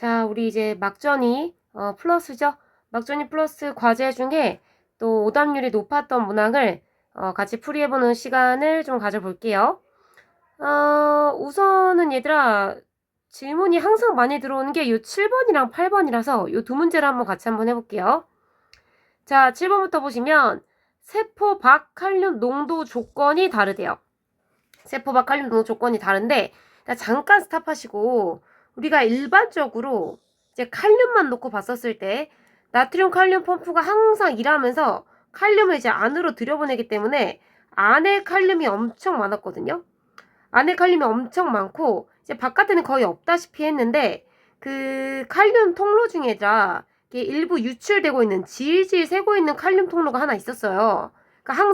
자, 우리 이제 막전이 플러스죠. 막전이 플러스 과제 중에 또 오답률이 높았던 문항을 같이 풀이해보는 시간을 좀 가져볼게요. 우선은 얘들아, 질문이 항상 많이 들어오는 게 요 7번이랑 8번이라서 요 두 문제를 한번 해볼게요. 자, 7번부터 보시면 세포 밖 칼륨 농도 조건이 다르대요. 세포 밖 칼륨 농도 조건이 다른데 잠깐 스탑하시고 우리가 일반적으로 이제 칼륨만 놓고 봤었을 때 나트륨 칼륨 펌프가 항상 일하면서 칼륨을 이제 안으로 들여보내기 때문에 안에 칼륨이 엄청 많았거든요. 안에 칼륨이 엄청 많고 이제 바깥에는 거의 없다시피 했는데 그 칼륨 통로 중에다 일부 유출되고 있는 질질 새고 있는 칼륨 통로가 하나 있었어요. 그러니까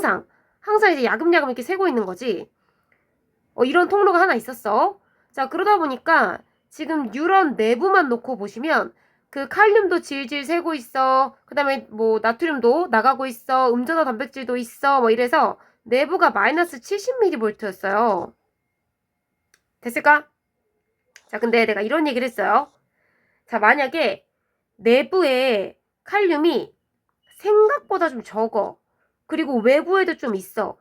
항상 이제 야금야금 이렇게 새고 있는 거지. 이런 통로가 하나 있었어. 자, 그러다 보니까 지금 뉴런 내부만 놓고 보시면 그 칼륨도 질질 새고 있어. 그 다음에 뭐 나트륨도 나가고 있어. 음전화 단백질도 있어. 뭐 이래서 내부가 마이너스 70mV였어요. 됐을까? 자, 근데 내가 이런 얘기를 했어요. 자, 만약에 내부에 칼륨이 생각보다 좀 적어. 그리고 외부에도 좀 있어.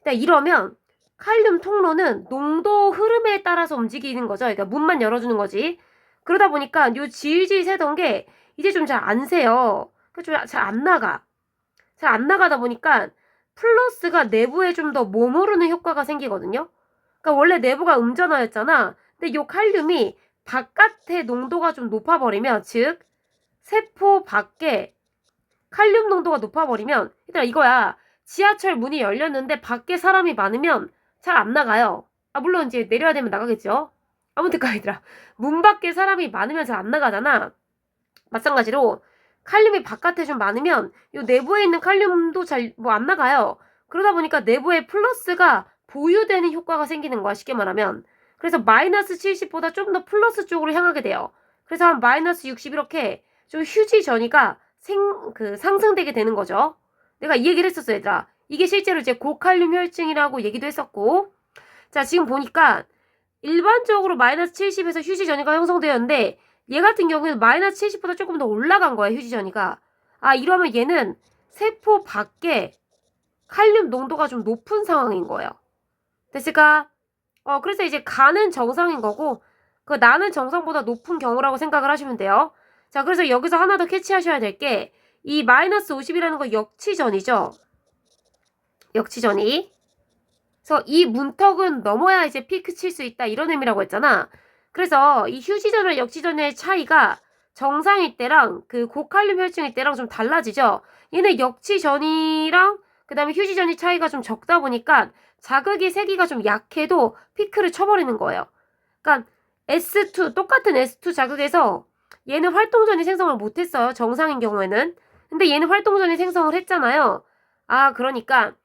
이러면 칼륨 통로는 농도 흐름에 따라서 움직이는 거죠. 그러니까 문만 열어주는 거지. 그러다 보니까 요 질질 새던 게 이제 좀 잘 안 새요. 좀 잘 안 나가. 잘 안 나가다 보니까 플러스가 내부에 좀 더 머무르는 효과가 생기거든요. 그러니까 원래 내부가 음전화였잖아. 근데 요 칼륨이 바깥의 농도가 좀 높아버리면, 즉 세포 밖에 칼륨 농도가 높아버리면, 얘들아 이거야. 지하철 문이 열렸는데 밖에 사람이 많으면 잘 안 나가요. 물론 이제 내려야 되면 나가겠죠. 아무튼 얘들아, 문 밖에 사람이 많으면 잘 안 나가잖아. 마찬가지로 칼륨이 바깥에 좀 많으면 요 내부에 있는 칼륨도 잘 뭐 안 나가요. 그러다 보니까 내부에 플러스가 보유되는 효과가 생기는 거야, 쉽게 말하면. 그래서 마이너스 70보다 좀 더 플러스 쪽으로 향하게 돼요. 그래서 한 마이너스 60 이렇게 좀 휴지 전이가 상승되게 되는 거죠. 내가 이 얘기를 했었어, 얘들아. 이게 실제로 이제 고칼륨 혈증이라고 얘기도 했었고. 자, 지금 보니까 일반적으로 마이너스 70에서 휴지 전이가 형성되었는데 얘 같은 경우에는 마이너스 70보다 조금 더 올라간 거야, 휴지 전이가. 이러면 얘는 세포 밖에 칼륨 농도가 좀 높은 상황인 거예요. 됐을까? 그래서 이제 간은 정상인 거고 그 나는 정상보다 높은 경우라고 생각을 하시면 돼요. 자, 그래서 여기서 하나 더 캐치하셔야 될 게 이 마이너스 50이라는 거 역치전이죠. 역치전이. 그래서 이 문턱은 넘어야 이제 피크 칠 수 있다 이런 의미라고 했잖아. 그래서 이 휴지전과 역치전의 차이가 정상일 때랑 그 고칼륨 혈증일 때랑 좀 달라지죠. 얘는 역치전이랑 그 다음에 휴지전이 차이가 좀 적다 보니까 자극이 세기가 좀 약해도 피크를 쳐버리는 거예요. 그러니까 S2 똑같은 S2 자극에서 얘는 활동전이 생성을 못했어요. 정상인 경우에는. 근데 얘는 활동전이 생성을 했잖아요. 그러니까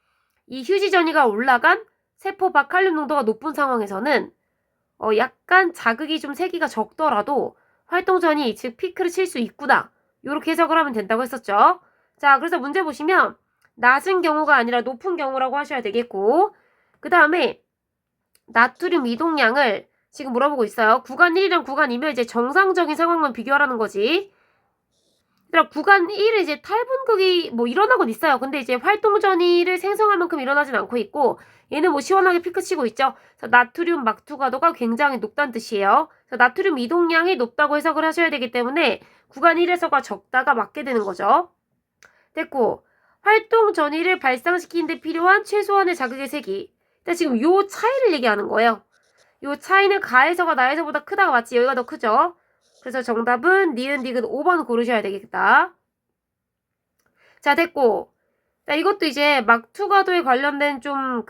이 휴지전이가 올라간 세포 밖 칼륨 농도가 높은 상황에서는 약간 자극이 좀 세기가 적더라도 활동전이 즉 피크를 칠 수 있구나. 이렇게 해석을 하면 된다고 했었죠. 자, 그래서 문제 보시면 낮은 경우가 아니라 높은 경우라고 하셔야 되겠고 그 다음에 나트륨 이동량을 지금 물어보고 있어요. 구간 1이랑 구간 2면 이제 정상적인 상황만 비교하라는 거지. 그러니까 구간 1은 이제 탈분극이 뭐 일어나곤 있어요. 근데 이제 활동전이를 생성할 만큼 일어나진 않고 있고 얘는 뭐 시원하게 피크 치고 있죠. 그래서 나트륨 막투가도가 굉장히 높다는 뜻이에요. 그래서 나트륨 이동량이 높다고 해석을 하셔야 되기 때문에 구간 1에서가 적다가 맞게 되는 거죠. 됐고 활동 전이를 발생시키는 데 필요한 최소한의 자극의 세기. 그러니까 지금 요 차이를 얘기하는 거예요. 요 차이는 가에서가 나에서보다 크다가 맞지? 여기가 더 크죠? 그래서 정답은 니은 디귿 5번 고르셔야 되겠다. 자, 됐고. 자, 이것도 이제 막투가도에 관련된 좀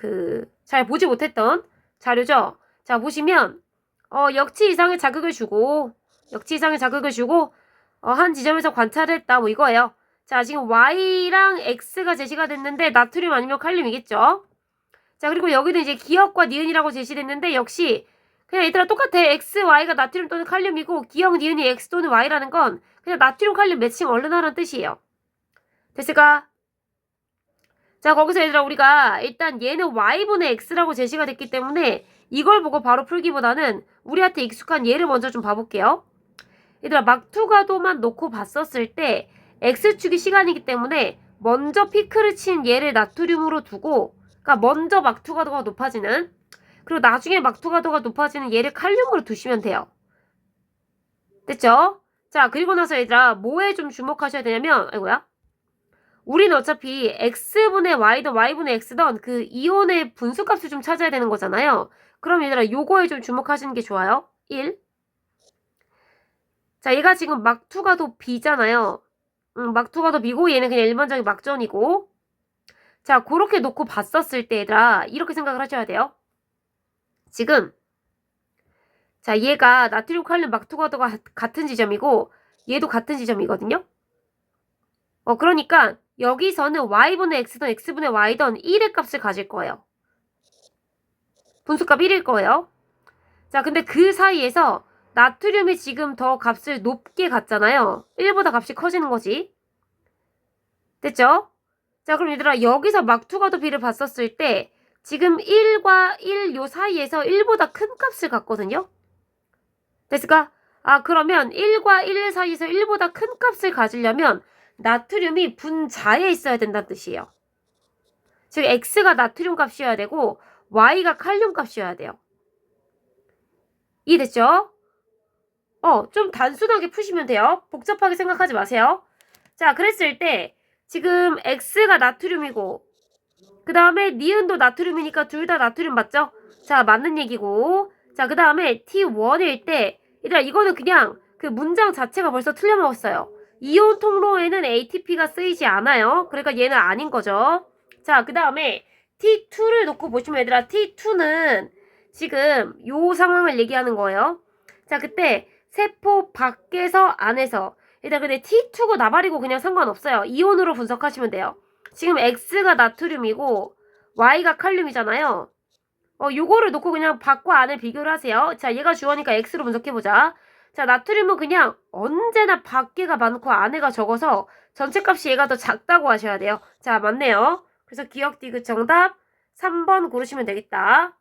잘 보지 못했던 자료죠? 자, 보시면 역치 이상의 자극을 주고 한 지점에서 관찰을 했다 뭐 이거예요. 자, 지금 Y랑 X가 제시가 됐는데 나트륨 아니면 칼륨이겠죠? 자, 그리고 여기도 이제 기역과 니은이라고 제시됐는데 역시 그냥 얘들아 똑같아. X, Y가 나트륨 또는 칼륨이고 기역, 니은이 X 또는 Y라는 건 그냥 나트륨, 칼륨 매칭 얼른 하라는 뜻이에요. 됐을까? 자, 거기서 얘들아 우리가 일단 얘는 Y분의 X라고 제시가 됐기 때문에 이걸 보고 바로 풀기보다는 우리한테 익숙한 얘를 먼저 좀 봐볼게요. 얘들아 막투가도만 놓고 봤었을 때 X축이 시간이기 때문에 먼저 피크를 친 얘를 나트륨으로 두고, 그러니까 먼저 막투가도가 높아지는, 그리고 나중에 막투가도가 높아지는 얘를 칼륨으로 두시면 돼요. 됐죠? 자, 그리고 나서 얘들아 뭐에 좀 주목하셔야 되냐면, 아이고야, 우리는 어차피 x분의 y든 y분의 x든 그 이온의 분수값을 좀 찾아야 되는 거잖아요. 그럼 얘들아 요거에 좀 주목하시는 게 좋아요. 1. 자, 얘가 지금 막투가도 B잖아요. 막투가도 B고 얘는 그냥 일반적인 막전이고. 자, 그렇게 놓고 봤었을 때 얘들아 이렇게 생각을 하셔야 돼요. 지금 자, 얘가 나트륨 칼륨 막투가도가 같은 지점이고 얘도 같은 지점이거든요. 그러니까 여기서는 y분의 x든 x분의 y든 1의 값을 가질 거예요. 분수값 1일 거예요. 자, 근데 그 사이에서 나트륨이 지금 더 값을 높게 갔잖아요. 1보다 값이 커지는 거지. 됐죠? 자, 그럼 얘들아 여기서 막투가도 B를 봤었을 때 지금 1과 1 요 사이에서 1보다 큰 값을 갖거든요. 됐을까? 그러면 1과 1 사이에서 1보다 큰 값을 가지려면 나트륨이 분자에 있어야 된다는 뜻이에요. 즉 X가 나트륨 값이어야 되고 Y가 칼륨 값이어야 돼요. 이해됐죠? 좀 단순하게 푸시면 돼요. 복잡하게 생각하지 마세요. 자, 그랬을 때 지금 X가 나트륨이고 그 다음에 니은도 나트륨이니까 둘 다 나트륨 맞죠? 자, 맞는 얘기고. 자, 그 다음에 T1일 때 얘들아 이거는 그냥 그 문장 자체가 벌써 틀려먹었어요. 이온 통로에는 ATP가 쓰이지 않아요. 그러니까 얘는 아닌 거죠. 자, 그 다음에 T2를 놓고 보시면 얘들아 T2는 지금 요 상황을 얘기하는 거예요. 자, 그때 세포 밖에서 안에서 얘들아 근데 T2고 나발이고 그냥 상관없어요. 이온으로 분석하시면 돼요. 지금 X가 나트륨이고 Y가 칼륨이잖아요. 요거를 놓고 그냥 밖과 안을 비교를 하세요. 자, 얘가 주어니까 X로 분석해보자. 자, 나트륨은 그냥 언제나 밖에가 많고 안에가 적어서 전체 값이 얘가 더 작다고 하셔야 돼요. 자, 맞네요. 그래서 기억 디귿 정답 3번 고르시면 되겠다.